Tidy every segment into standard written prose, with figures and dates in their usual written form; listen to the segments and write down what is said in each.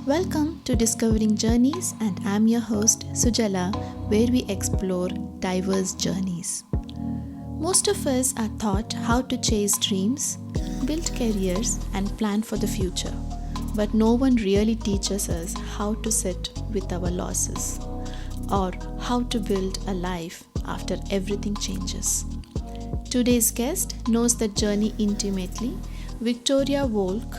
Welcome to Discovering Journeys, and I'm your host Sujala, where we explore diverse journeys. Most of us are taught how to chase dreams, build careers, and plan for the future, but no one really teaches us how to sit with our losses or how to build a life after everything changes. Today's guest knows the journey intimately. Victoria Volk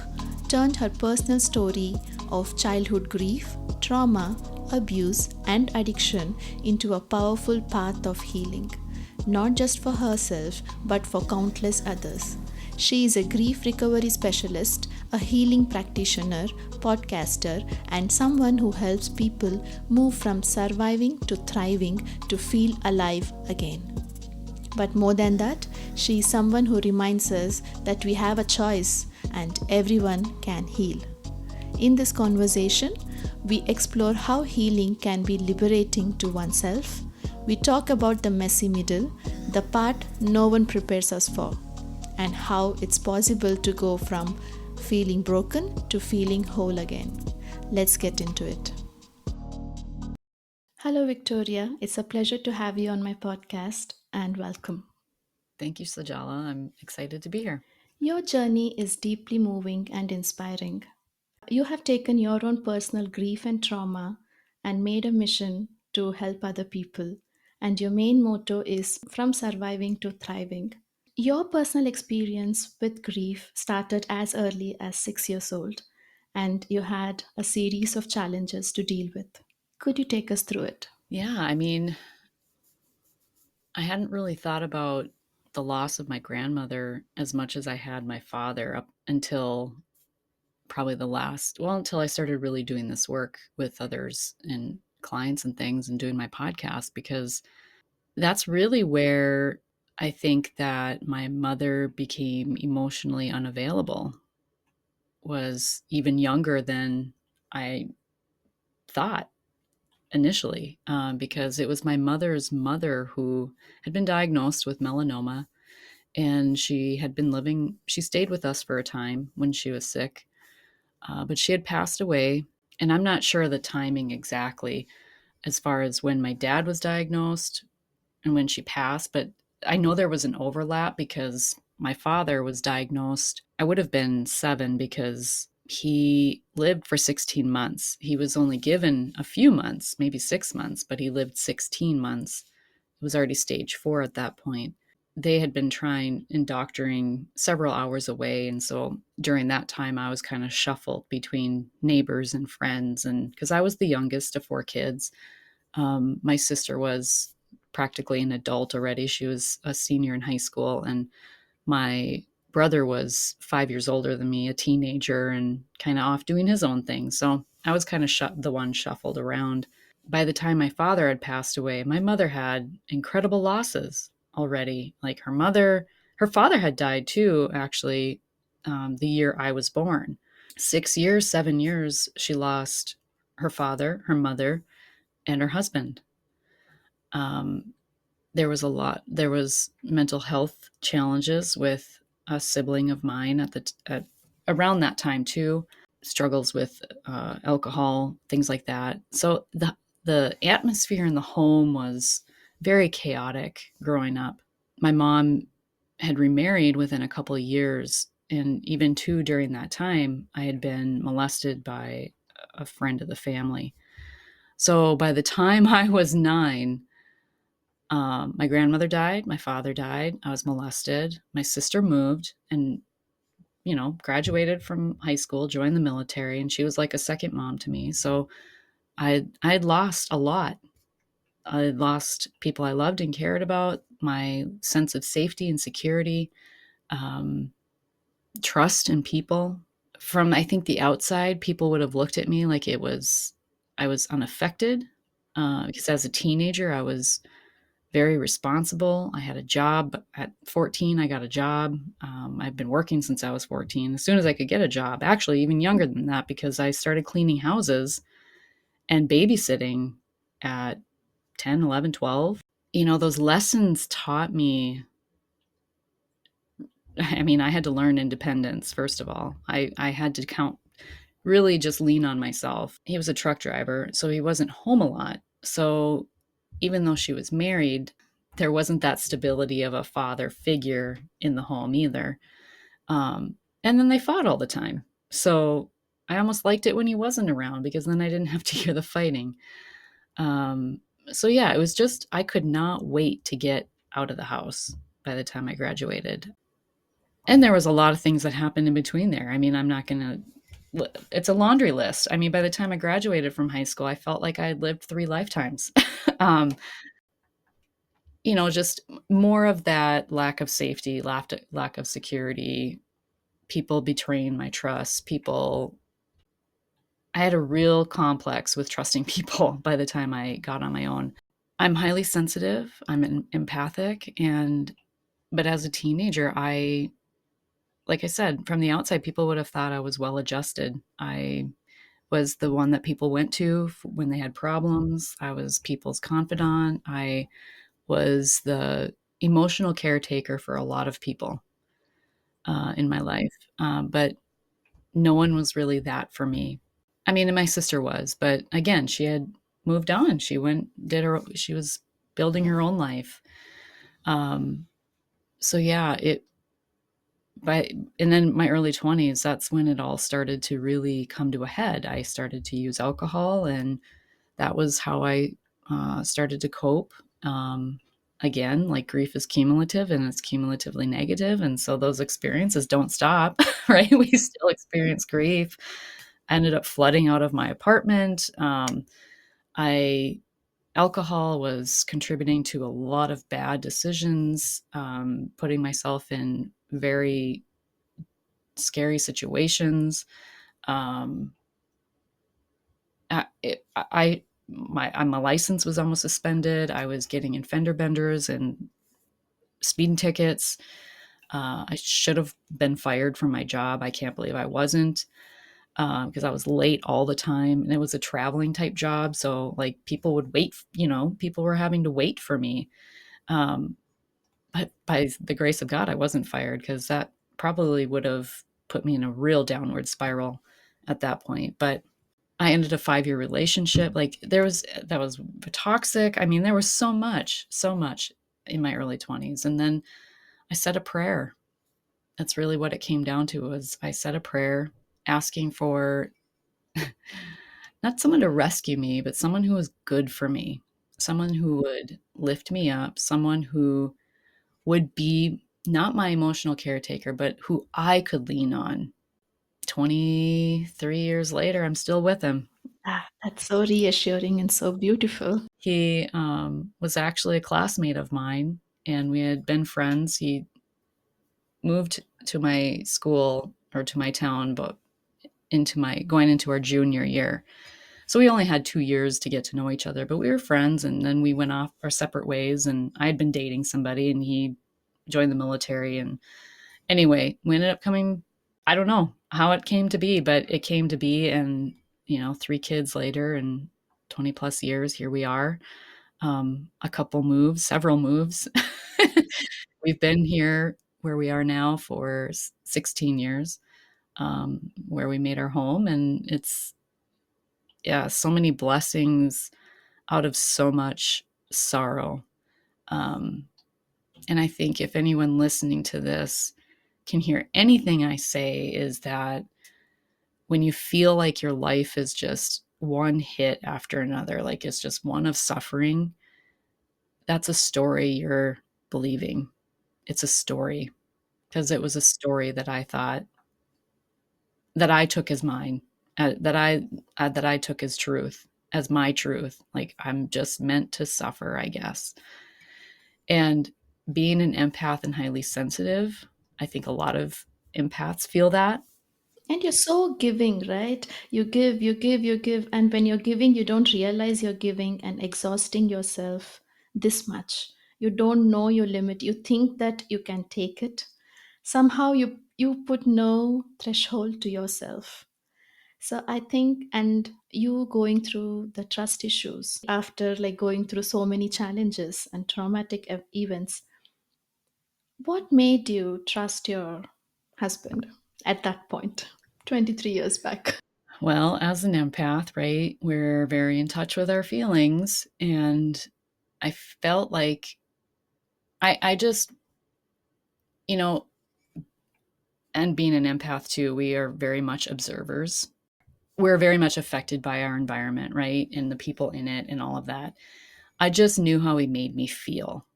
turned her personal story of childhood grief, trauma, abuse, and addiction into a powerful path of healing, not just for herself but for countless others. She is a grief recovery specialist, a healing practitioner, podcaster, and someone who helps people move from surviving to thriving to feel alive again. But more than that, she is someone who reminds us that we have a choice and everyone can heal. In this conversation, we explore how healing can be liberating to oneself. We talk about the messy middle, the part no one prepares us for, and how it's possible to go from feeling broken to feeling whole again. Let's get into it. Hello, Victoria. It's a pleasure to have you on my podcast, and welcome. Thank you, Sajala. I'm excited to be here. Your journey is deeply moving and inspiring. You have taken your own personal grief and trauma and made a mission to help other people. And your main motto is from surviving to thriving. Your personal experience with grief started as early as 6 years old, and you had a series of challenges to deal with. Could you take us through it? Yeah, I hadn't really thought about the loss of my grandmother as much as I had my father up until probably until I started really doing this work with others and clients and things and doing my podcast, because that's really where I think that my mother became emotionally unavailable, was even younger than I thought initially, because it was my mother's mother who had been diagnosed with melanoma, and she stayed with us for a time when she was sick, but she had passed away. And I'm not sure the timing exactly as far as when my dad was diagnosed and when she passed, but I know there was an overlap because my father was diagnosed. I would have been 7 because he lived for 16 months. He was only given a few months, maybe 6 months, but he lived 16 months. It was already stage 4 at that point. They had been trying and doctoring several hours away. And so during that time, I was kind of shuffled between neighbors and friends. And because I was the youngest of 4 kids, my sister was practically an adult already. She was a senior in high school, and my brother was 5 years older than me, a teenager, and kind of off doing his own thing. So I was kind of the one shuffled around. By the time my father had passed away, my mother had incredible losses already. Like her father had died too, actually, the year I was born. 6 years, 7 years, she lost her father, her mother, and her husband. Um, there was mental health challenges with a sibling of mine at around that time too. Struggles with alcohol, things like that. So the atmosphere in the home was very chaotic growing up. My mom had remarried within a couple of years, and even too during that time, I had been molested by a friend of the family. So by the time I was 9, my grandmother died, my father died, I was molested, my sister moved and, graduated from high school, joined the military, and she was like a second mom to me. So I had lost a lot. I had lost people I loved and cared about, my sense of safety and security, um, trust in people. From, I think, the outside, people would have looked at me like I was unaffected, because as a teenager, I was very responsible. I had a job at 14. I got a job. I've been working since I was 14. As soon as I could get a job, actually, even younger than that, because I started cleaning houses and babysitting at 10, 11, 12. Those lessons taught me. I mean, I had to learn independence, first of all. I had to really just lean on myself. He was a truck driver, so he wasn't home a lot. So even though she was married, there wasn't that stability of a father figure in the home either. And then they fought all the time. So I almost liked it when he wasn't around because then I didn't have to hear the fighting. Um, so yeah, it was just, I could not wait to get out of the house by the time I graduated. And there was a lot of things that happened in between there. I mean, I'm not going to, it's a laundry list. I mean, by the time I graduated from high school, I felt like I had lived 3 lifetimes. um, just more of that lack of safety, lack of security, people betraying my trust, people. I had a real complex with trusting people by the time I got on my own. I'm highly sensitive, empathic, but as a teenager, like I said, from the outside, people would have thought I was well adjusted. I was the one that people went to when they had problems. I was people's confidant. I was the emotional caretaker for a lot of people in my life. But no one was really that for me. I mean, and my sister was, but again, she had moved on. She was building her own life. Um, so yeah, by, and then my early 20s, that's when it all started to really come to a head. I started to use alcohol, and that was how I started to cope. Again, like grief is cumulative and it's cumulatively negative. And so those experiences don't stop, right? We still experience grief. I ended up flooding out of my apartment. I Alcohol was contributing to a lot of bad decisions, putting myself in very scary situations. Um, my license was almost suspended. I was getting in fender benders and speeding tickets. I should have been fired from my job. I can't believe I wasn't, because I was late all the time, and it was a traveling type job. So like people would wait, people were having to wait for me. Um, but by the grace of God, I wasn't fired, because that probably would have put me in a real downward spiral at that point. But I ended a 5-year relationship. Like that was toxic. I mean, there was so much in my early 20s. And then I said a prayer. That's really what it came down to. Was I said a prayer asking for not someone to rescue me, but someone who was good for me, someone who would lift me up, someone who would be not my emotional caretaker, but who I could lean on. 23 years later, I'm still with him. Ah, that's so reassuring and so beautiful. He was actually a classmate of mine, and we had been friends. He moved to my school, or to my town, but going into our junior year. So we only had 2 years to get to know each other, but we were friends. And then we went off our separate ways, and I had been dating somebody, and he joined the military. And anyway, we ended up coming, I don't know how it came to be, but it came to be. And, 3 kids later and 20 plus years, here we are. Several moves. We've been here where we are now for 16 years, where we made our home. And it's, yeah, so many blessings out of so much sorrow. Um, and I think if anyone listening to this can hear anything I say, is that when you feel like your life is just one hit after another, like it's just one of suffering, that's a story you're believing. It's a story, because it was a story that I thought that I took as mine, that I took as truth, as my truth. Like I'm just meant to suffer, I guess. And being an empath and highly sensitive, I think a lot of empaths feel that. And you're so giving, right? You give, you give, you give. And when you're giving, you don't realize you're giving and exhausting yourself this much. You don't know your limit. You think that you can take it. Somehow you put no threshold to yourself. So I think, and you going through the trust issues after like going through so many challenges and traumatic events, what made you trust your husband at that point, 23 years back? Well, as an empath, right, we're very in touch with our feelings. And I felt like I just, you know, and being an empath too, we are very much observers. We're very much affected by our environment, right? And the people in it and all of that. I just knew how he made me feel.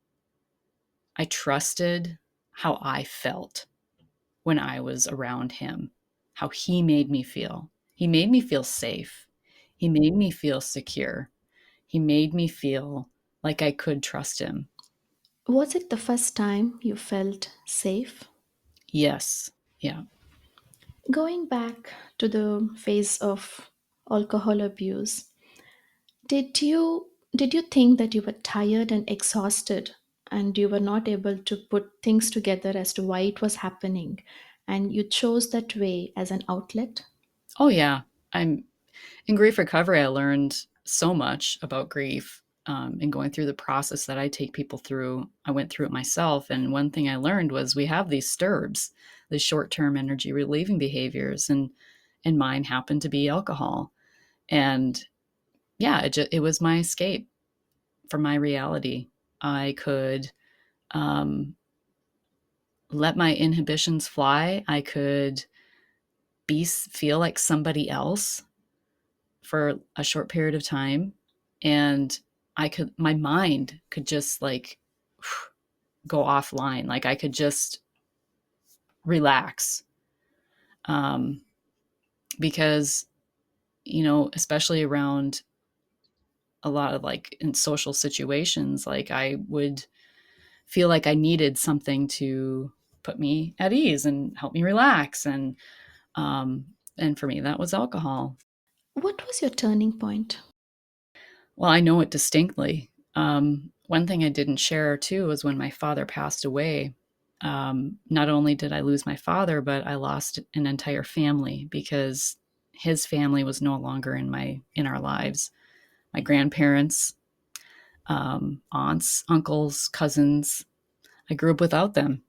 I trusted how I felt when I was around him, how he made me feel. He made me feel safe. He made me feel secure. He made me feel like I could trust him. Was it the first time you felt safe? Yes. Yeah. Going back to the phase of alcohol abuse, did you think that you were tired and exhausted and you were not able to put things together as to why it was happening and you chose that way as an outlet? Oh, yeah. I'm in grief recovery. I learned so much about grief and going through the process that I take people through. I went through it myself. And one thing I learned was we have these STIRBs, these short term energy relieving behaviors. And mine happened to be alcohol. And yeah, it was my escape from my reality. I could um, let my inhibitions fly. I could feel like somebody else for a short period of time, and my mind could just like go offline. Like I could just relax. Um, because, especially around a lot of like in social situations, like I would feel like I needed something to put me at ease and help me relax. Um, and for me, that was alcohol. What was your turning point? Well, I know it distinctly. One thing I didn't share too was when my father passed away. Not only did I lose my father, but I lost an entire family because his family was no longer in our lives. My grandparents, aunts, uncles, cousins. I grew up without them.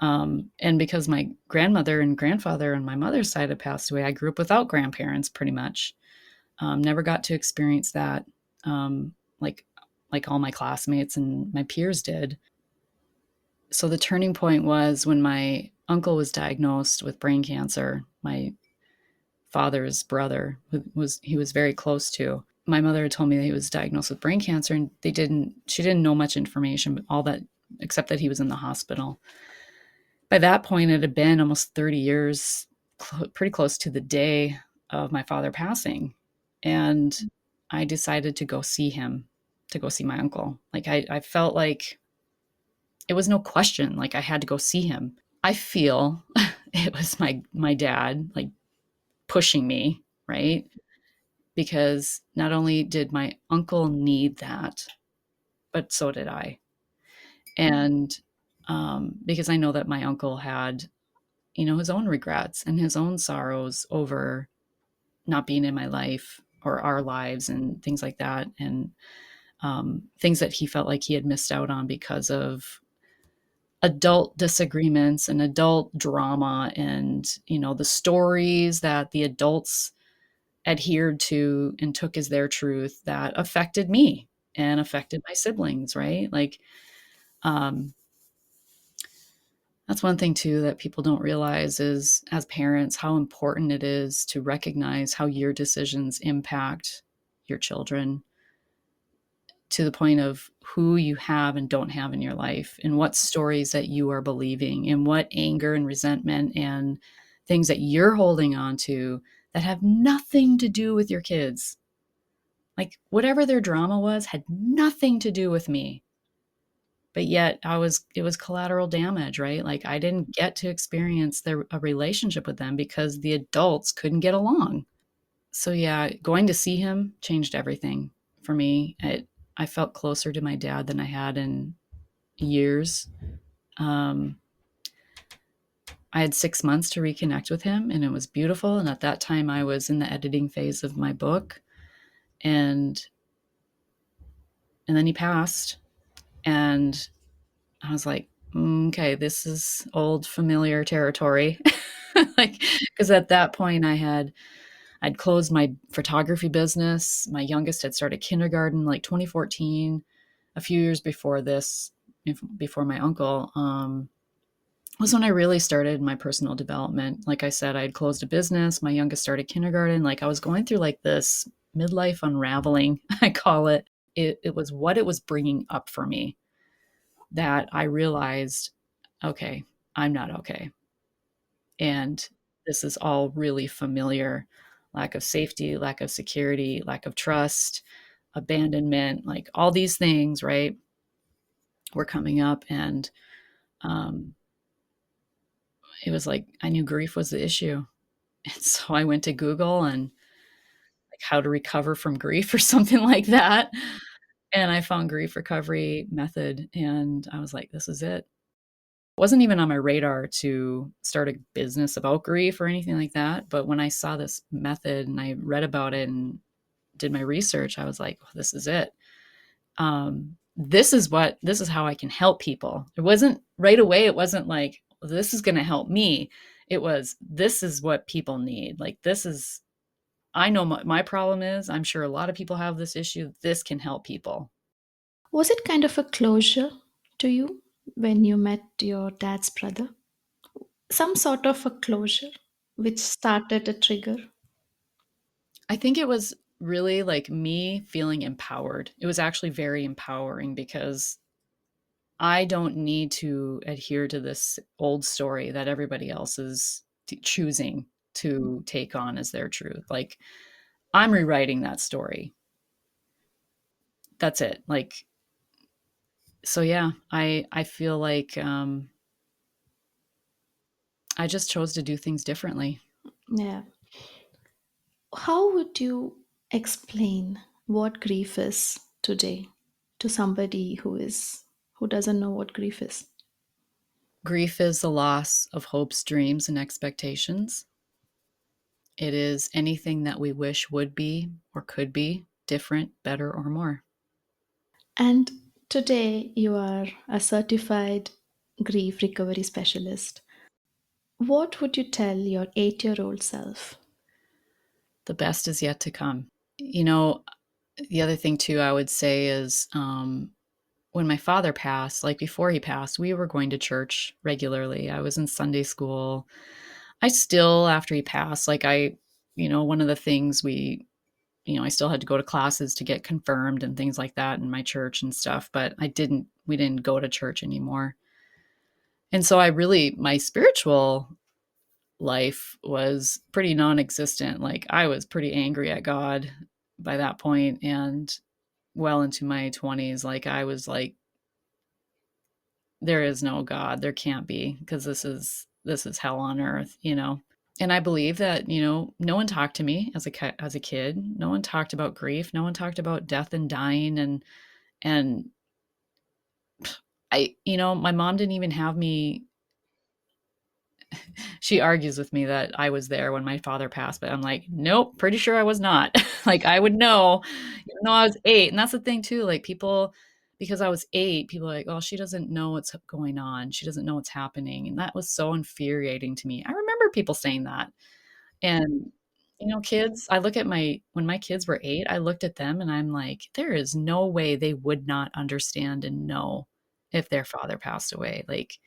And because my grandmother and grandfather on my mother's side had passed away, I grew up without grandparents pretty much. Never got to experience that, like all my classmates and my peers did. So the turning point was when my uncle was diagnosed with brain cancer. My father's brother, who he was very close to. My mother had told me that he was diagnosed with brain cancer, and she didn't know much information, but all that except that he was in the hospital. By that point, it had been almost 30 years, pretty close to the day of my father passing. And I decided to go see him, to go see my uncle. Like I felt like it was no question. Like I had to go see him. I feel it was my dad like pushing me, right? Because not only did my uncle need that, but so did I. And because I know that my uncle had, his own regrets and his own sorrows over not being in my life or our lives and things like that. And things that he felt like he had missed out on because of adult disagreements and adult drama and, the stories that the adults adhered to and took as their truth that affected me and affected my siblings, right? Like, um, that's one thing too that people don't realize is as parents how important it is to recognize how your decisions impact your children to the point of who you have and don't have in your life and what stories that you are believing and what anger and resentment and things that you're holding on to that have nothing to do with your kids. Like whatever their drama was had nothing to do with me. But yet it was collateral damage, right? Like I didn't get to experience a relationship with them because the adults couldn't get along. So yeah, going to see him changed everything for me. I felt closer to my dad than I had in years. Um, I had 6 months to reconnect with him, and it was beautiful. And at that time, I was in the editing phase of my book, and then he passed, and I was like, okay, this is old familiar territory. Like, because at that point, I'd closed my photography business. My youngest had started kindergarten like 2014, a few years before this, before my uncle. Was when I really started my personal development. Like I said, I had closed a business. My youngest started kindergarten. Like I was going through like this midlife unraveling, I call it. It was what it was bringing up for me that I realized, okay, I'm not okay. And this is all really familiar. Lack of safety, lack of security, lack of trust, abandonment, like all these things, right, were coming up. And um, it was like I knew grief was the issue. And so I went to Google and like how to recover from grief or something like that. And I found grief recovery method and I was like, this is it. It wasn't even on my radar to start a business about grief or anything like that. But when I saw this method and I read about it and did my research, I was like, oh, this is it. This is how I can help people. It wasn't right away. It wasn't like, well, this is going to help me. It was, this is what people need. Like, this is, I know what my problem is. I'm sure a lot of people have this issue. This can help people. Was it kind of a closure to you when you met your dad's brother? Some sort of a closure which started a trigger? I think it was really like me feeling empowered. It was actually very empowering because I don't need to adhere to this old story that everybody else is choosing to take on as their truth. Like, I'm rewriting that story. That's it. Like, so yeah, I feel like I just chose to do things differently. Yeah. How would you explain what grief is today to somebody who doesn't know what grief is? Grief is the loss of hopes, dreams, and expectations. It is anything that we wish would be or could be different, better, or more. And today you are a certified grief recovery specialist. What would you tell your 8-year-old self? The best is yet to come. You know, the other thing too, I would say is when my father passed, like before he passed, we were going to church regularly. I was in Sunday school. I still, after he passed, one of the things I still had to go to classes to get confirmed and things like that in my church and stuff, but we didn't go to church anymore. And so my spiritual life was pretty non-existent. Like I was pretty angry at God by that point and well into my 20s. Like I was like, there is no God. There can't be because this is hell on earth. And I believe that, no one talked to me as a kid. No one talked about grief. No one talked about death and dying and my mom didn't even have me. She argues with me that I was there when my father passed, but I'm like, nope, pretty sure I was not. Like I would know, even though I was 8. And that's the thing too, like people, because I was 8, people are like, oh, she doesn't know what's going on. She doesn't know what's happening. And that was so infuriating to me. I remember people saying that. And kids, I look at when my kids were 8, I looked at them and I'm like, there is no way they would not understand and know if their father passed away. Like,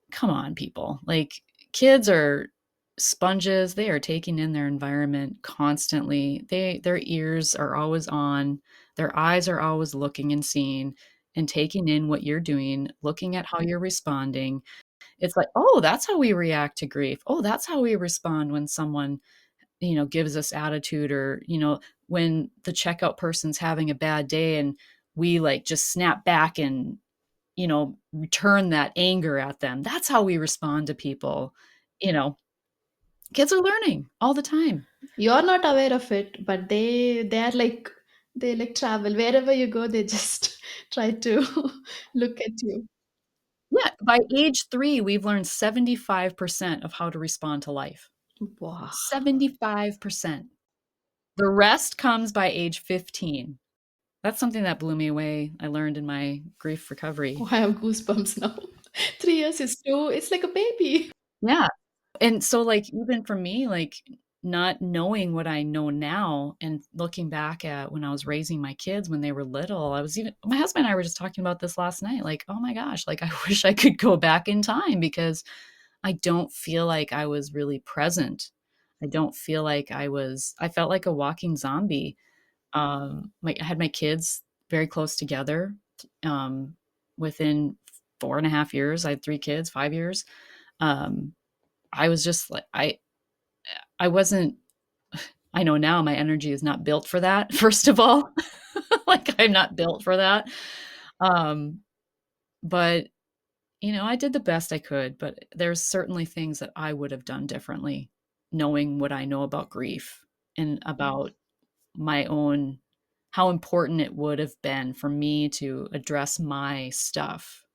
come on, people. Like, kids are sponges. They are taking in their environment constantly. Their ears are always on. Their eyes are always looking and seeing and taking in what you're doing, looking at how you're responding. It's like, oh, that's how we react to grief. Oh, that's how we respond when someone, gives us attitude, or, when the checkout person's having a bad day and we like just snap back and return that anger at them. That's how we respond to people. You know, kids are learning all the time. You're not aware of it, but they like travel wherever you go. They just try to look at you. Yeah, by age 3, we've learned 75% of how to respond to life. Wow. 75%. The rest comes by age 15. That's something that blew me away. I learned in my grief Oh, recovery. I have goosebumps now. 3 years is too. It's like a baby. Yeah. And so, like, even for me, like, not knowing what I know now and looking back at when I was raising my kids when they were little, I was even my husband and I were just talking about this last night, like, "Oh my gosh, like, I wish I could go back in time because I don't feel like I was really present. I don't feel like I felt like a walking zombie." I had my kids very close together, um, within 4.5 years, I had 3 kids, 5 years. Um, I was just like I wasn't I know now my energy is not built for that, first of all. Like, I'm not built for that. Um, but, I did the best I could, but there's certainly things that I would have done differently, knowing what I know about grief and about my own how important it would have been for me to address my stuff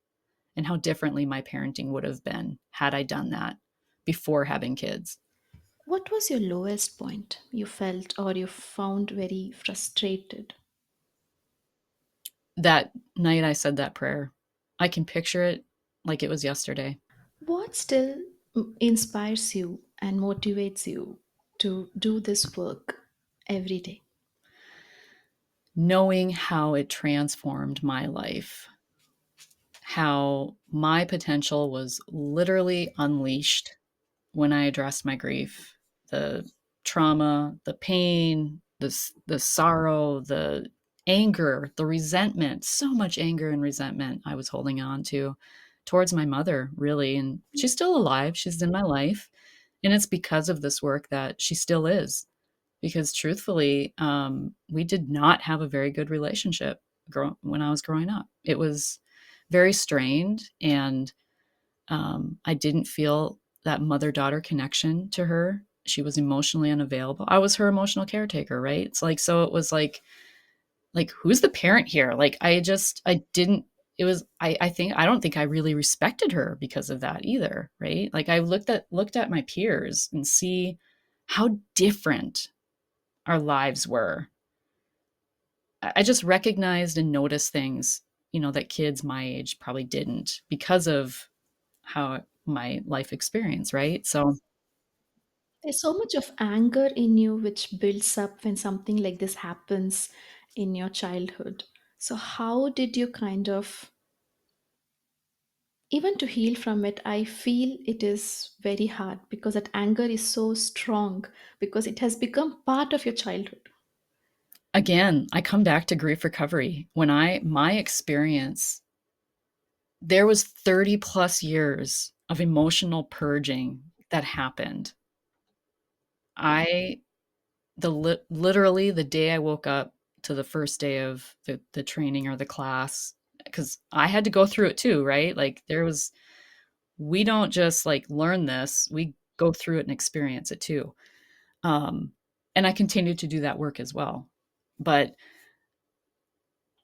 and how differently my parenting would have been had I done that before having kids. What was your lowest point you felt or you found very frustrated? That night I said that prayer, I can picture it like it was yesterday. What still inspires you and motivates you to do this work every day? Knowing how it transformed my life, how my potential was literally unleashed when I addressed my grief, the trauma, the pain, the sorrow, the anger, the resentment, so much anger and resentment I was holding on to towards my mother, really. And she's still alive, she's in my life. And it's because of this work that she still is. Because truthfully, we did not have a very good relationship when I was growing up. It was very strained, and I didn't feel that mother daughter connection to her. She was emotionally unavailable. I was her emotional caretaker, right? It's like, so it was like who's the parent here? Like, I didn't, it was, I don't think I really respected her because of that either, right? Like, I looked at my peers and see how different our lives were. I just recognized and noticed things, that kids my age probably didn't because of how my life experience, right? So There's so much of anger in you which builds up when something like this happens in your childhood. So, how did you kind of, even to heal from it? I feel it is very hard because that anger is so strong because it has become part of your childhood. again, I come back to grief recovery. My experience, there was 30 plus years of emotional purging that happened. I literally the day I woke up to the first day of the training or the class, because I had to go through it too, right? Like, we don't just like learn this, we go through it and experience it too. Um, and I continued to do that work as well. But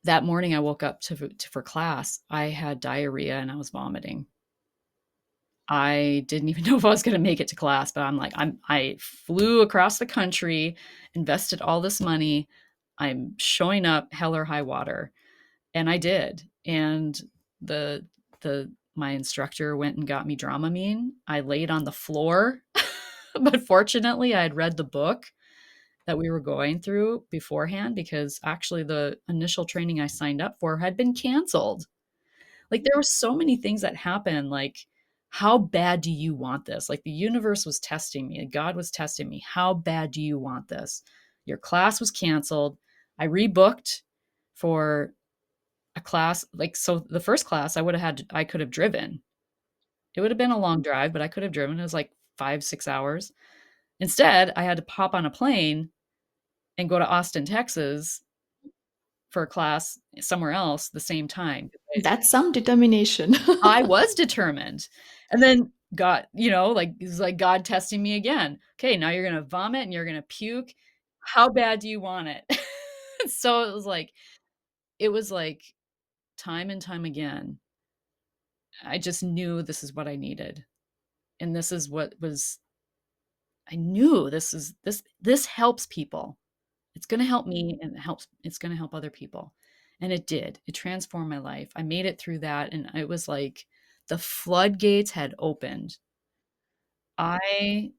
that morning I woke up for class, I had diarrhea and I was vomiting. I didn't even know if I was going to make it to class, but I flew across the country, invested all this money. I'm showing up hell or high water. And I did. And my instructor went and got me Dramamine. I laid on the floor, but fortunately I had read the book that we were going through beforehand, because actually the initial training I signed up for had been canceled. Like, there were so many things that happened, like, how bad do you want this? Like, the universe was testing me, God was testing me. How bad do you want this? Your class was canceled. I rebooked for a class, like, so the first class I could have driven. It would have been a long drive, but I could have driven. It was like 5, 6 hours. Instead, I had to pop on a plane and go to Austin, Texas for a class somewhere else the same time. That's some determination. I was determined. And then God, like, it's like God testing me again. Okay, now you're gonna vomit and you're gonna puke. How bad do you want it? So it was like time and time again, I just knew this is what I needed. And this is what was I knew this helps people. It's gonna help me, and it's gonna help other people. And it did. It transformed my life. I made it through that, and it was like the floodgates had opened. I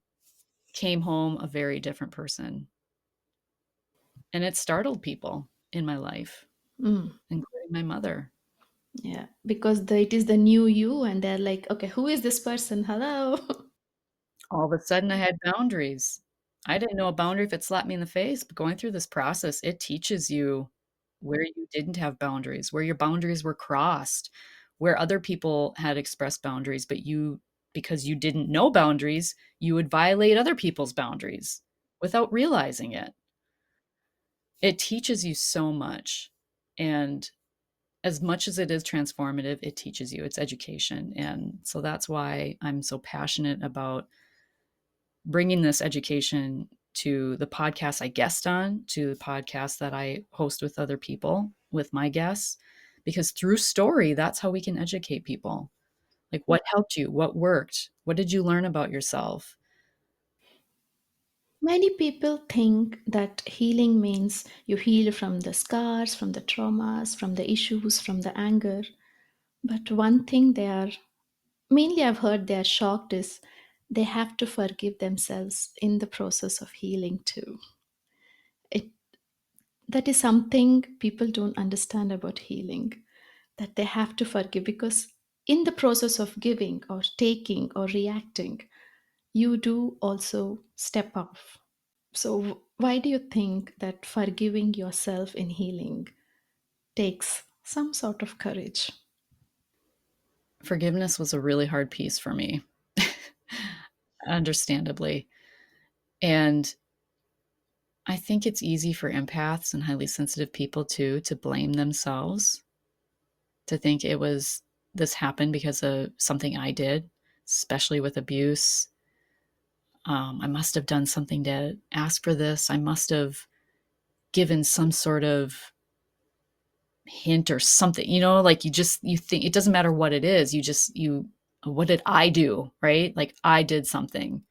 came home a very different person. And it startled people in my life, Mm, including my mother. yeah, because it is the new you, and they're like, okay, who is this person? Hello. All of a sudden, I had boundaries. I didn't know a boundary if it slapped me in the face, but going through this process, it teaches you where you didn't have boundaries, where your boundaries were crossed, where other people had expressed boundaries, but you, because you didn't know boundaries, you would violate other people's boundaries without realizing it. It teaches you so much. And as much as it is transformative, it teaches you, it's education. And so that's why I'm so passionate about bringing this education to the podcast I guest on, to the podcast that I host with other people, with my guests, because through story, that's how we can educate people. Like, what helped you? What worked? What did you learn about yourself? Many people think that healing means you heal from the scars, from the traumas, from the issues, from the anger. But one thing they are mainly I've heard they are shocked is they have to forgive themselves in the process of healing too. It that is something people don't understand about healing, that they have to forgive, because in the process of giving or taking or reacting, you do also step off. So why do you think that forgiving yourself in healing takes some sort of courage? Forgiveness was a really hard piece for me, understandably. And I think it's easy for empaths and highly sensitive people too to blame themselves, to think it was this happened because of something I did, especially with abuse. I must have done something to ask for this. I must have given some sort of hint or something, like you think it doesn't matter what it is. What did I do? Right? Like I did something.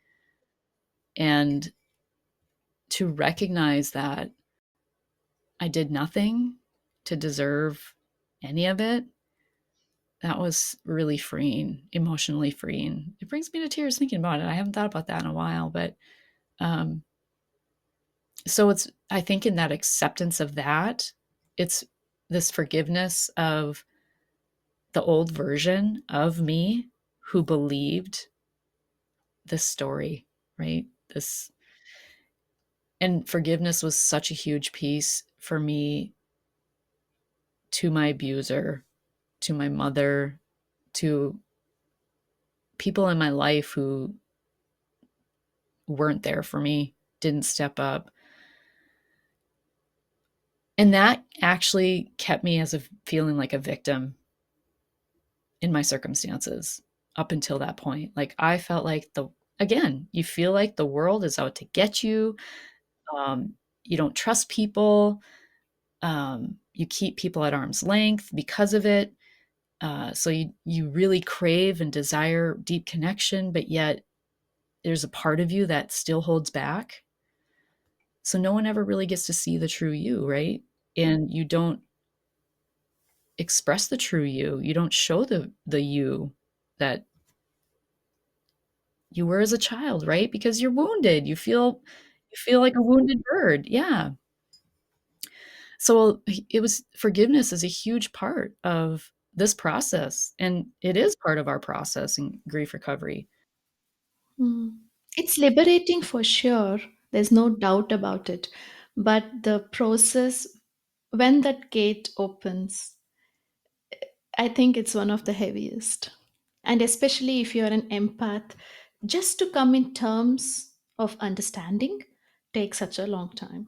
And to recognize that I did nothing to deserve any of it, that was really freeing, emotionally freeing. It brings me to tears thinking about it. I haven't thought about that in a while, but um, so I think in that acceptance of that, it's this forgiveness of the old version of me who believed this story, right? This, and forgiveness was such a huge piece for me, to my abuser, to my mother, to people in my life who weren't there for me, didn't step up. And that actually kept me as a feeling like a victim in my circumstances up until that point. Like I felt like again, you feel like the world is out to get you. Um, you don't trust people. You keep people at arm's length because of it. So you really crave and desire deep connection, but yet there's a part of you that still holds back. So no one ever really gets to see the true you, right? And you don't express the true you. You don't show the you that you were as a child, right? Because you're wounded. You feel like a wounded bird. Yeah. So it was forgiveness is a huge part of this process, and it is part of our process in grief recovery. Mm. It's liberating for sure. There's no doubt about it. But the process, when that gate opens, I think it's one of the heaviest. And especially if you're an empath, just to come in terms of understanding takes such a long time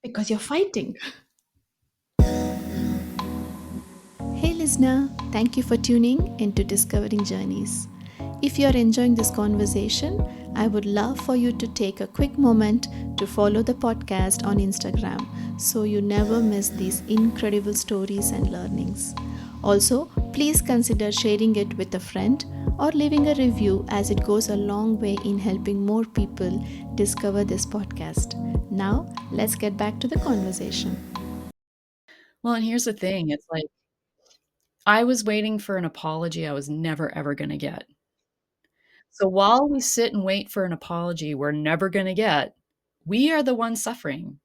because you're fighting. Hey, listener, thank you for tuning into Discovering Journeys. If you're enjoying this conversation, I would love for you to take a quick moment to follow the podcast on Instagram so you never miss these incredible stories and learnings. Also, please consider sharing it with a friend or leaving a review, as it goes a long way in helping more people discover this podcast. Now, let's get back to the conversation. Well, and here's the thing, it's like I was waiting for an apology I was never ever going to get. So while we sit and wait for an apology we're never going to get, we are the ones suffering.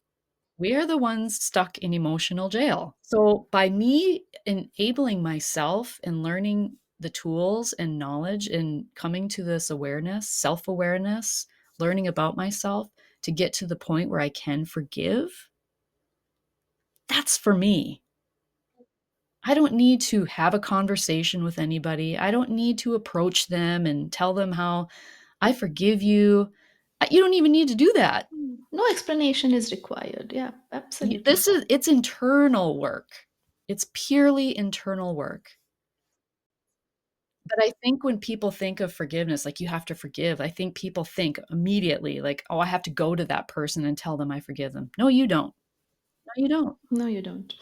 We are the ones stuck in emotional jail. So by me enabling myself and learning the tools and knowledge and coming to this awareness, self-awareness, learning about myself to get to the point where I can forgive, that's for me. I don't need to have a conversation with anybody. I don't need to approach them and tell them how I forgive you. You don't even need to do that. No explanation is required. Yeah, absolutely. It's internal work. It's purely internal work. But I think when people think of forgiveness, like you have to forgive, I think people think immediately like, "Oh, I have to go to that person and tell them I forgive them." No, you don't. No, you don't. No, you don't.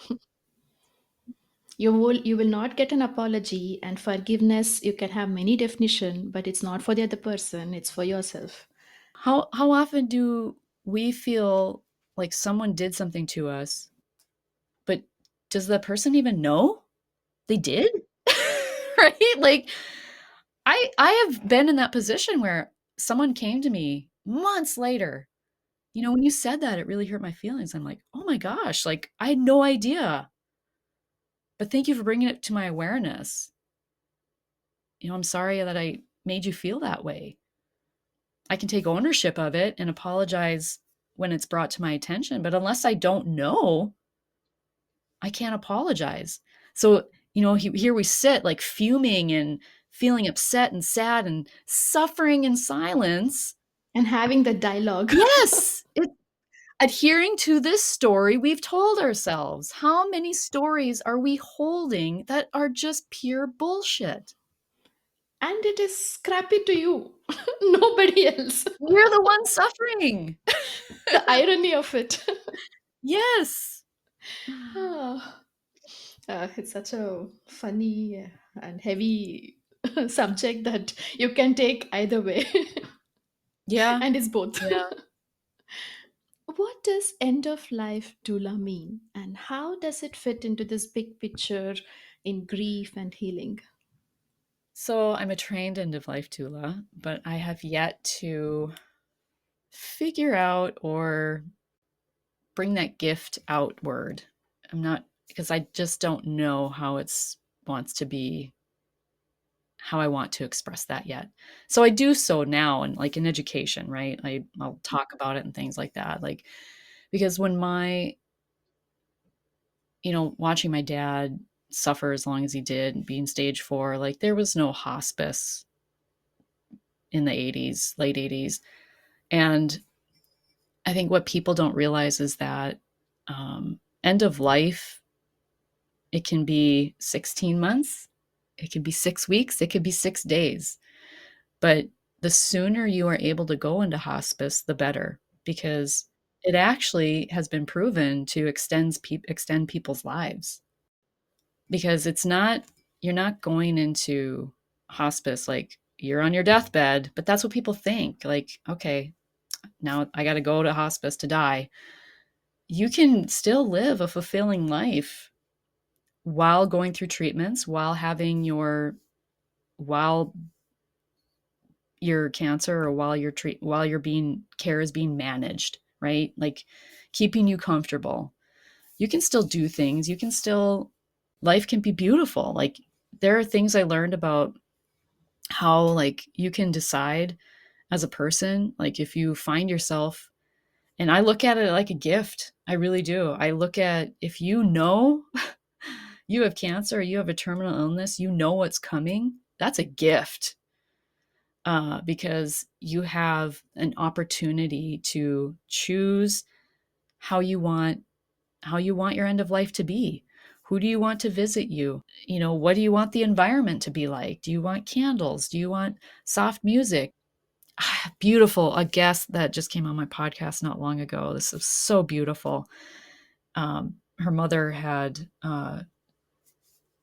You will not get an apology, and forgiveness, you can have many definition, but it's not for the other person, it's for yourself. How often do we feel like someone did something to us, but does the person even know they did? Right? Like I have been in that position where someone came to me months later. When you said that, it really hurt my feelings. I'm like, "Oh my gosh, like I had no idea. But thank you for bringing it to my awareness. I'm sorry that I made you feel that way. I can take ownership of it and apologize when it's brought to my attention, but unless I don't know, I can't apologize." So, here we sit like fuming and feeling upset and sad and suffering in silence. And having the dialogue. Yes, adhering to this story we've told ourselves. How many stories are we holding that are just pure bullshit? And it is scrappy to you, nobody else. We're the ones suffering. The irony of it. Yes. Ah, it's such a funny and heavy subject that you can take either way, Yeah. and it's both. Yeah. What does end of life doula mean, and how does it fit into this big picture in grief and healing? So I'm a trained end-of-life doula, but I have yet to figure out or bring that gift outward. I'm not because I just don't know how it's wants to be how I want to express that yet. So I do so now and like in education, right? I'll talk about it and things like that. Like because when watching my dad suffer as long as he did, being stage 4, like there was no hospice in the 80s, late 80s. And I think what people don't realize is that end of life, it can be 16 months, it could be 6 weeks, it could be 6 days. But the sooner you are able to go into hospice, the better, because it actually has been proven to extend people's lives. Because you're not going into hospice like you're on your deathbed, but that's what people think. Like, okay, now I got to go to hospice to die. You can still live a fulfilling life while going through treatments, while your cancer or while your being care is being managed, right? Like keeping you comfortable. You can still do things. Life can be beautiful. Like there are things I learned about how like you can decide as a person, like if you find yourself, and I look at it like a gift. I really do. I look at if you have cancer, or you have a terminal illness, you know what's coming. That's a gift because you have an opportunity to choose how you want your end of life to be. Who do you want to visit you? What do you want the environment to be like? Do you want candles? Do you want soft music? Beautiful. A guest that just came on my podcast not long ago. This is so beautiful. Her mother had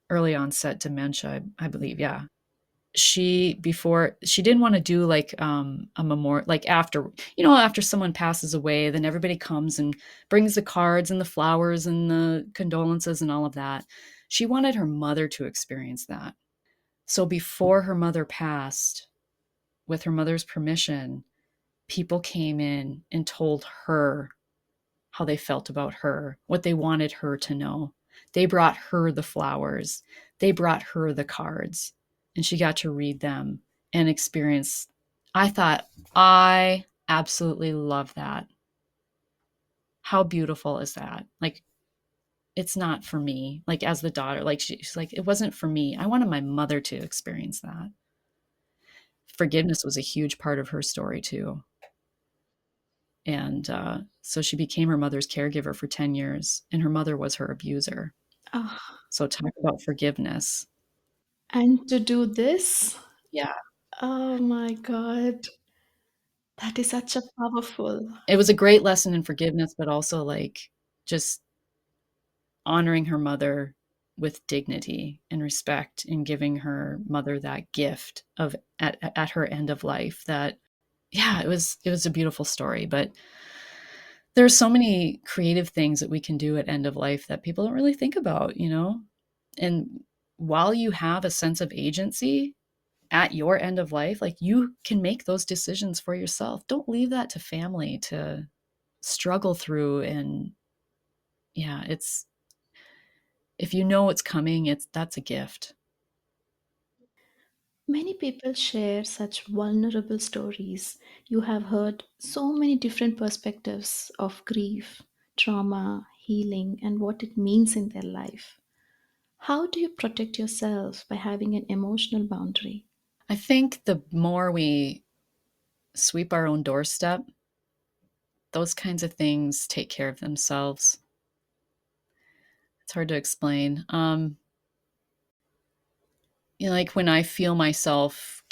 early onset dementia, I believe. Yeah, she didn't want to do like a memorial, like after someone passes away, then everybody comes and brings the cards and the flowers and the condolences and all of that. She wanted her mother to experience that. So before her mother passed, with her mother's permission, people came in and told her how they felt about her, what they wanted her to know. They brought her the flowers, they brought her the cards, and she got to read them and experience. I thought, I absolutely love that. How beautiful is that? Like, it's not for me. Like, as the daughter, like, she's like, it wasn't for me. I wanted my mother to experience that. Forgiveness was a huge part of her story, too. And so she became her mother's caregiver for 10 years, and her mother was her abuser. Ah, So talk about forgiveness. and to do this, Yeah. oh my God, that is such a powerful. It was a great lesson in forgiveness, but also like just honoring her mother with dignity and respect and giving her mother that gift of at her end of life. That, yeah, it was a beautiful story. But there's so many creative things that we can do at end of life that people don't really think about, you know? And while you have a sense of agency at your end of life, like, you can make those decisions for yourself. Don't leave that to family to struggle through. And yeah, it's, if you know it's coming, that's a gift. Many people share such vulnerable stories. You have heard so many different perspectives of grief, trauma, healing, and what it means in their life. How do you protect yourself by having an emotional boundary? I think the more we sweep our own doorstep, those kinds of things take care of themselves. It's hard to explain. You know, like when I feel myself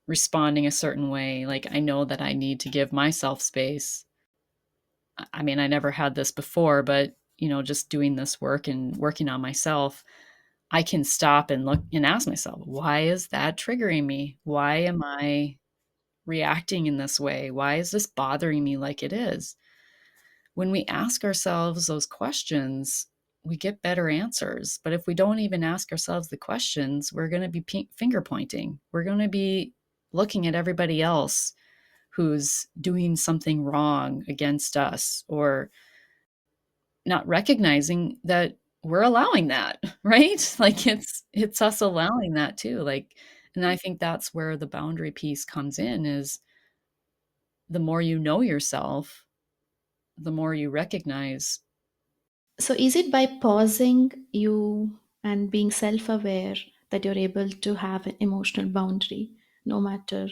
responding a certain way, like I know that I need to give myself space. I mean, I never had this before, but just doing this work and working on myself, I can stop and look and ask myself, why is that triggering me? Why am I reacting in this way? Why is this bothering me like it is? When we ask ourselves those questions, we get better answers. But if we don't even ask ourselves the questions, we're going to be finger pointing. We're going to be looking at everybody else who's doing something wrong against us, or not recognizing that we're allowing that, right? Like, it's us allowing that too. Like, and I think that's where the boundary piece comes in, is the more you know yourself, the more you recognize. So, is it by pausing you and being self aware that you're able to have an emotional boundary, no matter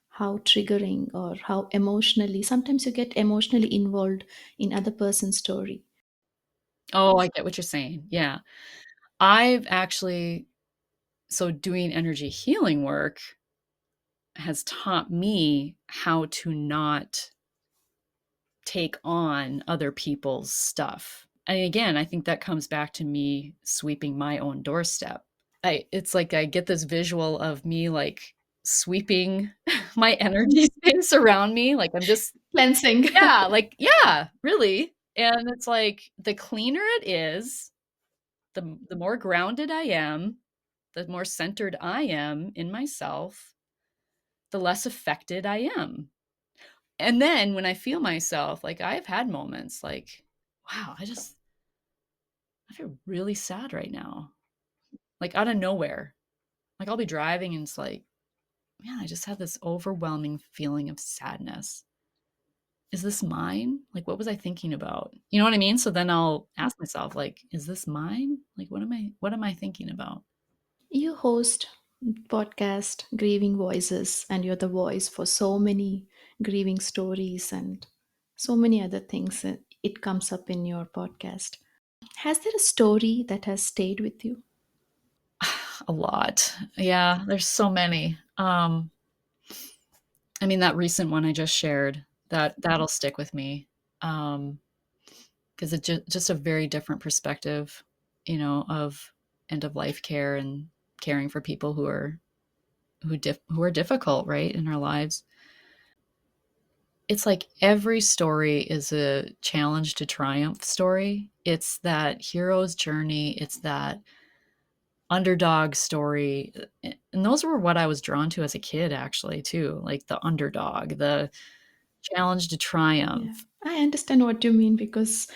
how triggering or how emotionally, sometimes you get emotionally involved in other person's story? Oh, I get what you're saying. Yeah. I've actually, so doing energy healing work has taught me how to not take on other people's stuff. And again, I think that comes back to me sweeping my own doorstep. It's like I get this visual of me like sweeping my energy space around me. Like I'm just, Cleansing. yeah, like, yeah, really. And it's like the cleaner it is, the more grounded I am, the more centered I am in myself, the less affected I am. And then when I feel myself, like I've had moments like, wow, I feel really sad right now. Like out of nowhere. Like I'll be driving and it's like, man, I just had this overwhelming feeling of sadness. Is this mine? Like what was I thinking about? You know what I mean? So then I'll ask myself, like, is this mine? Like what am I thinking about? You host podcast Grieving Voices, and you're the voice for so many grieving stories and so many other things that it comes up in your podcast. Has there a story that has stayed with you? A lot. Yeah, there's so many. I mean, that recent one I just shared, that'll stick with me. Because it's just a very different perspective, of end of life care and caring for people who are difficult, right, in our lives. It's like every story is a challenge to triumph story. It's that hero's journey. It's that underdog story. And those were what I was drawn to as a kid, actually, too. Like the underdog, the challenge to Yeah, triumph. I understand what you mean because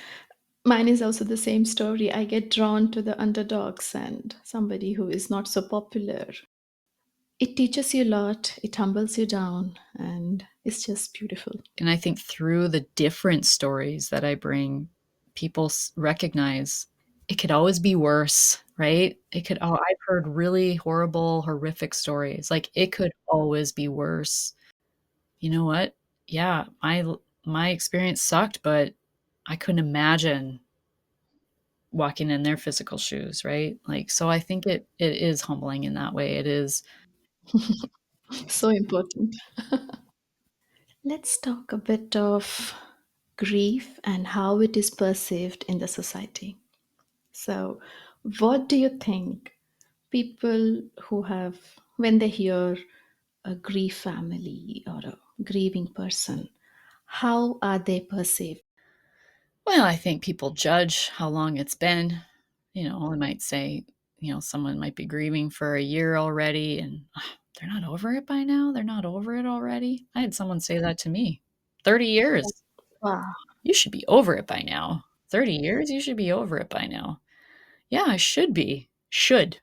mine is also the same story. I get drawn to the underdogs and somebody who is not so popular. It teaches you a lot, it humbles you down, and it's just beautiful. And I think through the different stories that I bring, people recognize it could always be worse, right? It could, oh, I've heard really horrible, horrific stories. Like it could always be worse. You know what? Yeah, my experience sucked, but I couldn't imagine walking in their physical shoes, right? Like, so I think it is humbling in that way. It is. So important. Let's talk a bit of grief and how it is perceived in the society. So, what do you think people who have, when they hear a grief family or a grieving person, how are they perceived? Well, I think people judge how long it's been. You know, they might say, someone might be grieving for a year already and they're not over it by now. They're not over it already. I had someone say that to me. 30 years. Wow. You should be over it by now. 30 years, you should be over it by now. Yeah, I should be. Should.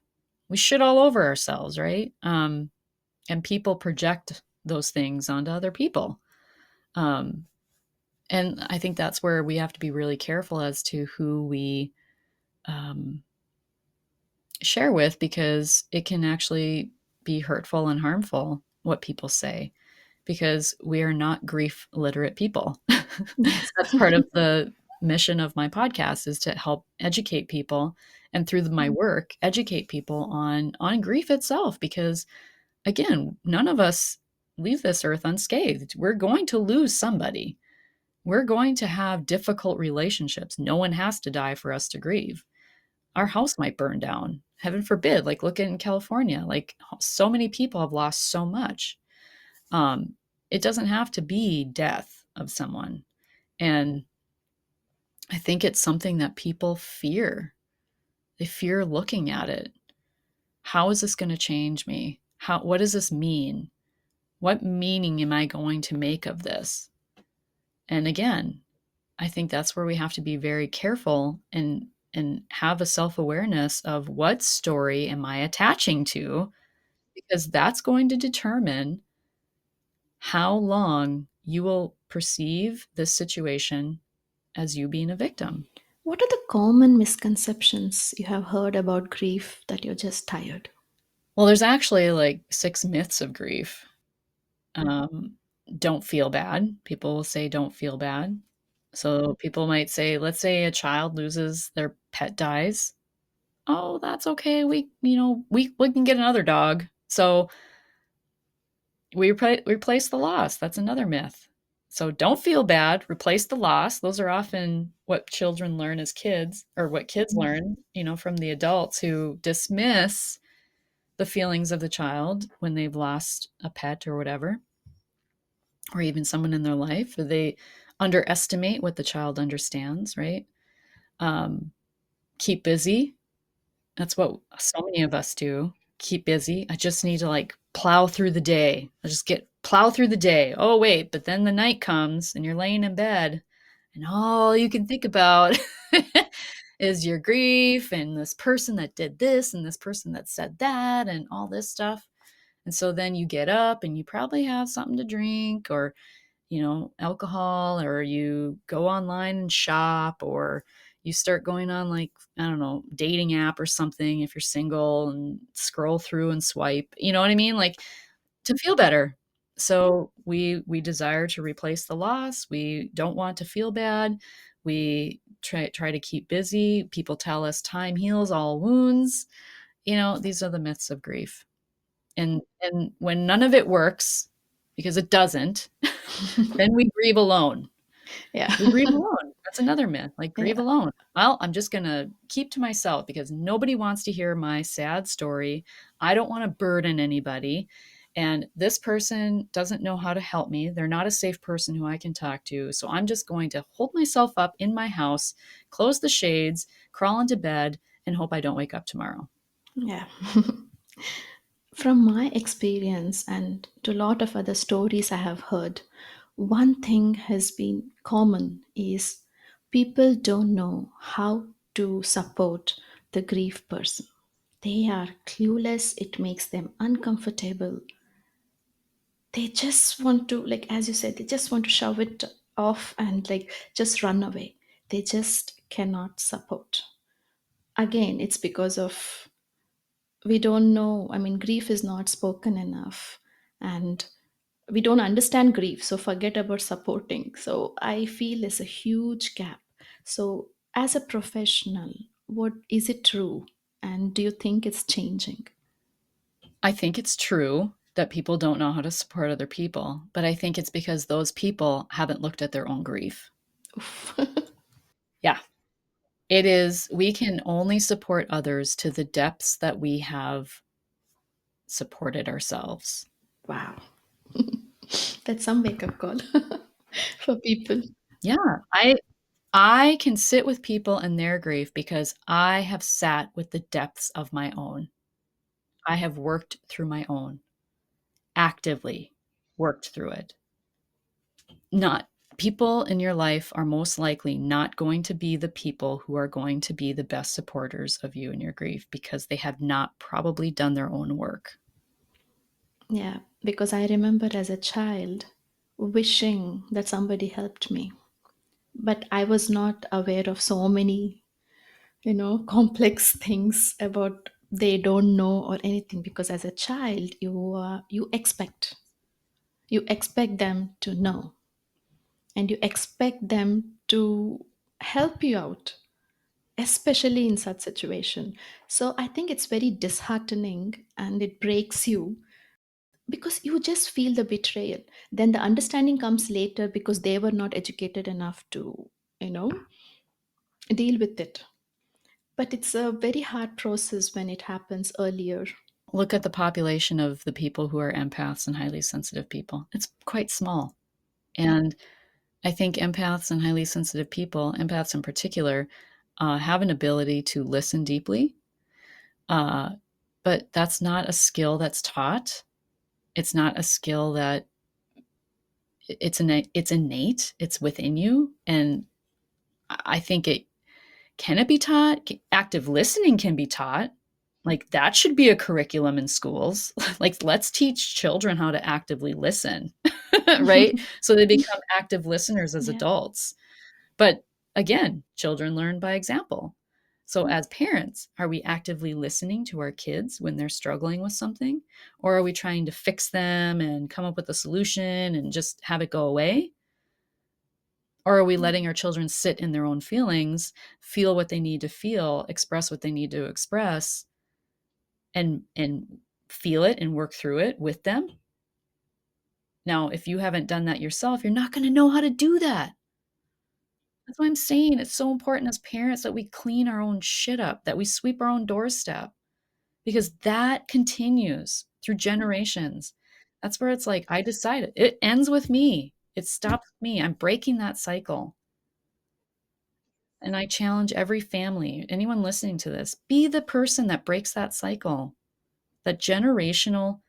We should all over ourselves, right? And people project those things onto other people. Um, and I think that's where we have to be really careful as to who we um, share with, because it can actually be hurtful and harmful what people say, because we are not grief literate people. Yes. That's part of the mission of my podcast, is to help educate people, and through my work educate people on grief itself, because again, none of us leave this earth unscathed. We're going to lose somebody. We're going to have difficult relationships. No one has to die for us to grieve. Our house might burn down. Heaven forbid. Like, look in California. Like, so many people have lost so much. Um, it doesn't have to be death of someone. And I think it's something that people fear. They fear looking at it. How is this going to change me? What does this mean? What meaning am I going to make of this? And again, I think that's where we have to be very careful and have a self-awareness of what story am I attaching to, because that's going to determine how long you will perceive this situation as you being a victim. What are the common misconceptions you have heard about grief that you're just tired? Well, there's actually like 6 myths of grief. Um, don't feel bad. People will say don't feel bad. So people might say, let's say a child loses, their pet dies. Oh, that's okay. We can get another dog. So we replace the loss. That's another myth. So don't feel bad. Replace the loss. Those are often what children learn as kids, or what kids learn, from the adults who dismiss the feelings of the child when they've lost a pet or whatever, or even someone in their life. Or they underestimate what the child understands, right? Um, keep busy. That's what so many of us do. Keep busy. I just need to like plow through the day. I just get plow through the day. Oh wait, but then the night comes and you're laying in bed and all you can think about is your grief and this person that did this and this person that said that and all this stuff. And so then you get up and you probably have something to drink, or alcohol, or you go online and shop, or you start going on, like, I don't know, dating app or something if you're single, and scroll through and swipe. You know what I mean? Like, to feel better. So we desire to replace the loss. We don't want to feel bad. We try to keep busy. People tell us time heals all wounds. These are the myths of grief. And when none of it works, because it doesn't, then we grieve alone. Yeah. We grieve alone. That's another myth, like, grieve Yeah. alone. Well, I'm just gonna keep to myself because nobody wants to hear my sad story. I don't wanna burden anybody, and this person doesn't know how to help me. They're not a safe person who I can talk to, so I'm just going to hold myself up in my house, close the shades, crawl into bed, and hope I don't wake up tomorrow. Yeah. From my experience and to a lot of other stories I have heard, one thing has been common is people don't know how to support the grief person. They are clueless, it makes them uncomfortable. They just want to, like, as you said, they just want to shove it off and like just run away. They just cannot support. Again, it's because of we don't know. I mean, grief is not spoken enough, and we don't understand grief, so forget about supporting. So I feel there's a huge gap. So as a professional, what is it true, and do you think it's changing? I think it's true that people don't know how to support other people, but I think it's because those people haven't looked at their own grief. Oof. Yeah, it is. We can only support others to the depths that we have supported ourselves. Wow. That's some wake up call for people. Yeah, I can sit with people in their grief because I have sat with the depths of my own. I have worked through my own, actively worked through it. Not people in your life are most likely not going to be the people who are going to be the best supporters of you in your grief because they have not probably done their own work. Yeah, because I remember as a child wishing that somebody helped me, but I was not aware of so many, complex things about they don't know or anything, because as a child you expect them to know, and you expect them to help you out, especially in such situation. So I think it's very disheartening and it breaks you because you just feel the betrayal. Then the understanding comes later because they were not educated enough to you know deal with it. But it's a very hard process when it happens earlier. Look at the population of the people who are empaths and highly sensitive people. It's quite small. And I think empaths and highly sensitive people, empaths in particular, have an ability to listen deeply. Uh, but that's not a skill that's taught. It's not a skill that it's innate. It's within you, and I think it be taught. Active listening can be taught. Like that should be a curriculum in schools. Like let's teach children how to actively listen, right? So they become active listeners as Yeah. adults. But again, children learn by example. So, as parents, are we actively listening to our kids when they're struggling with something? Or are we trying to fix them and come up with a solution and just have it go away? Or are we letting our children sit in their own feelings, feel what they need to feel, express what they need to express, and feel it and work through it with them? Now, if you haven't done that yourself, you're not going to know how to do that. That's why I'm saying it's so important as parents that we clean our own shit up, that we sweep our own doorstep, because that continues through generations. That's where it's like, I decided it ends with me. It stops with me. I'm breaking that cycle. And I challenge every family, anyone listening to this, be the person that breaks that cycle, that generational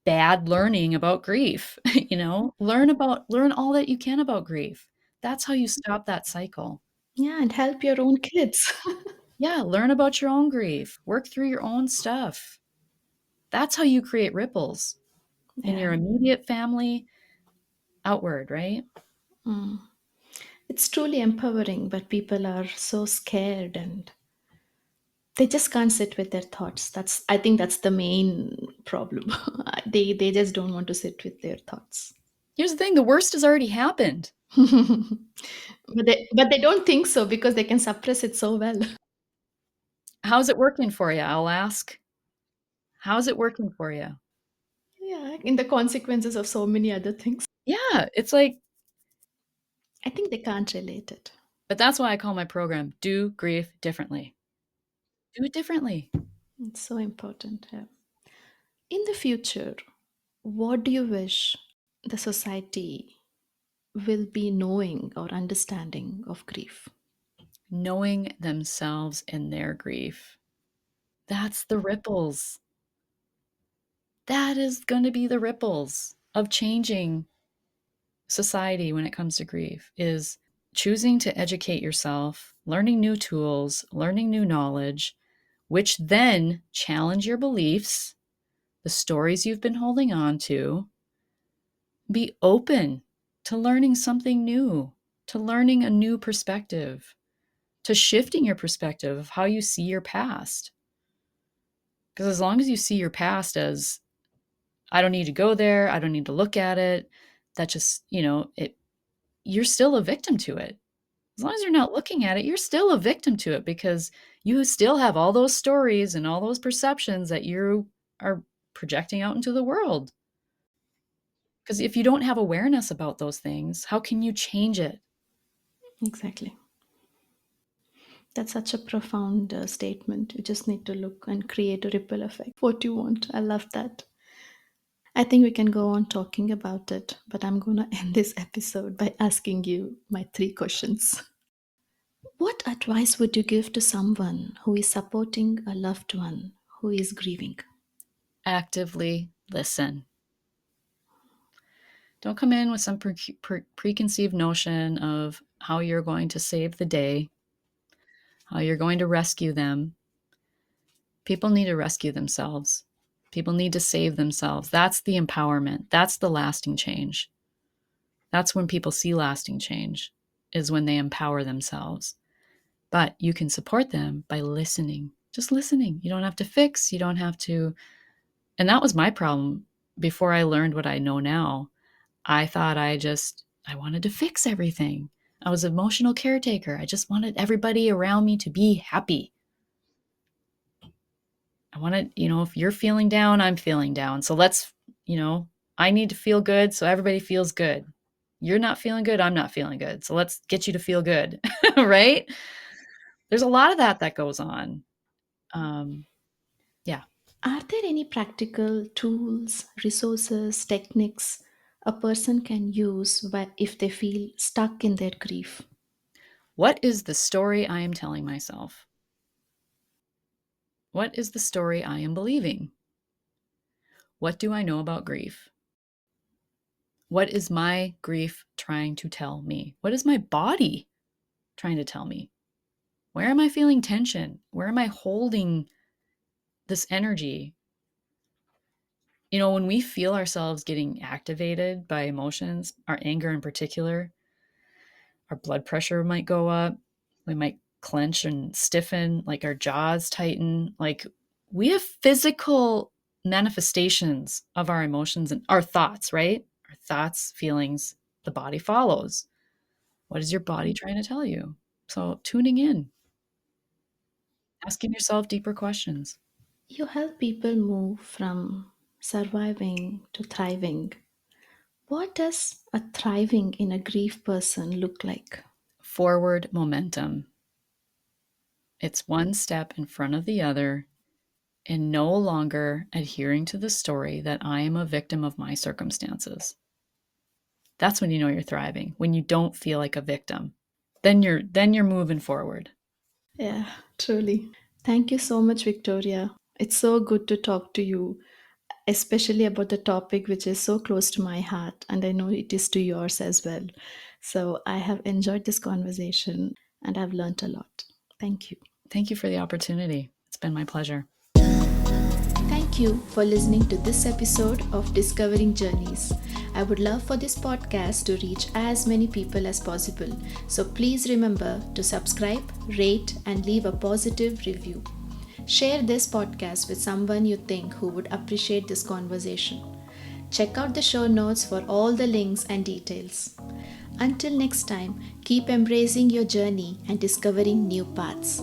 bad learning about grief. Learn all that you can about grief. That's how you stop that cycle. Yeah, and help your own kids. Yeah, learn about your own grief, work through your own stuff. That's how you create ripples in Yeah. your immediate family, outward, right? Mm. It's truly empowering, but people are so scared and they just can't sit with their thoughts. I think that's the main problem. They just don't want to sit with their thoughts. Here's the thing, the worst has already happened. But they don't think so because they can suppress it so well. How's it working for you? I'll ask. How's it working for you? Yeah, in the consequences of so many other things. Yeah, it's like, I think they can't relate it. but that's why I call my program Do Grief Differently. Do it differently. It's so important. Yeah. In the future, what do you wish the society will be knowing or understanding of grief? Knowing themselves in their grief. That's the ripples. That is going to be the ripples of changing society when it comes to grief, is choosing to educate yourself, learning new tools, learning new knowledge, which then challenge your beliefs, the stories you've been holding on to. Be open to learning something new, to learning a new perspective, to shifting your perspective of how you see your past. Because as long as you see your past as, I don't need to go there, I don't need to look at it, that just, you're still a victim to it. As long as you're not looking at it, you're still a victim to it, because you still have all those stories and all those perceptions that you are projecting out into the world. Because if you don't have awareness about those things, how can you change it? Exactly. That's such a profound statement. You just need to look and create a ripple effect. What you want. I love that. I think we can go on talking about it, but I'm going to end this episode by asking you my 3 questions. What advice would you give to someone who is supporting a loved one who is grieving? Actively listen. Don't come in with some preconceived notion of how you're going to save the day, how you're going to rescue them. People need to rescue themselves. People need to save themselves. That's the empowerment. That's the lasting change. That's when people see lasting change, is when they empower themselves. But you can support them by listening, just listening. You don't have to fix, you don't have to. And that was my problem before I learned what I know now. I thought I wanted to fix everything. I was an emotional caretaker. I just wanted everybody around me to be happy. I wanted, if you're feeling down, I'm feeling down. So let's, I need to feel good so everybody feels good. You're not feeling good, I'm not feeling good. So let's get you to feel good, right? There's a lot of that goes on. Yeah. Are there any practical tools, resources, techniques a person can use if they feel stuck in their grief? What is the story I am telling myself? What is the story I am believing? What do I know about grief? What is my grief trying to tell me? What is my body trying to tell me? Where am I feeling tension? Where am I holding this energy? When we feel ourselves getting activated by emotions, our anger in particular, our blood pressure might go up. We might clench and stiffen, like our jaws tighten. Like, we have physical manifestations of our emotions and our thoughts, right? Our thoughts, feelings, the body follows. What is your body trying to tell you? So, tuning in, asking yourself deeper questions. You help people move from surviving to thriving. What does a thriving in a grief person look like? Forward momentum. It's one step in front of the other, and no longer adhering to the story that I am a victim of my circumstances. That's when you know you're thriving, when you don't feel like a victim. Then you're moving forward. Yeah, truly. Thank you so much, Victoria. It's so good to talk to you, especially about the topic which is so close to my heart, and I know it is to yours as well. So I have enjoyed this conversation and I've learned a lot. Thank you. Thank you for the opportunity. It's been my pleasure. Thank you for listening to this episode of Discovering Journeys. I would love for this podcast to reach as many people as possible. So please remember to subscribe, rate, and leave a positive review. Share this podcast with someone you think who would appreciate this conversation. Check out the show notes for all the links and details. Until next time, keep embracing your journey and discovering new paths.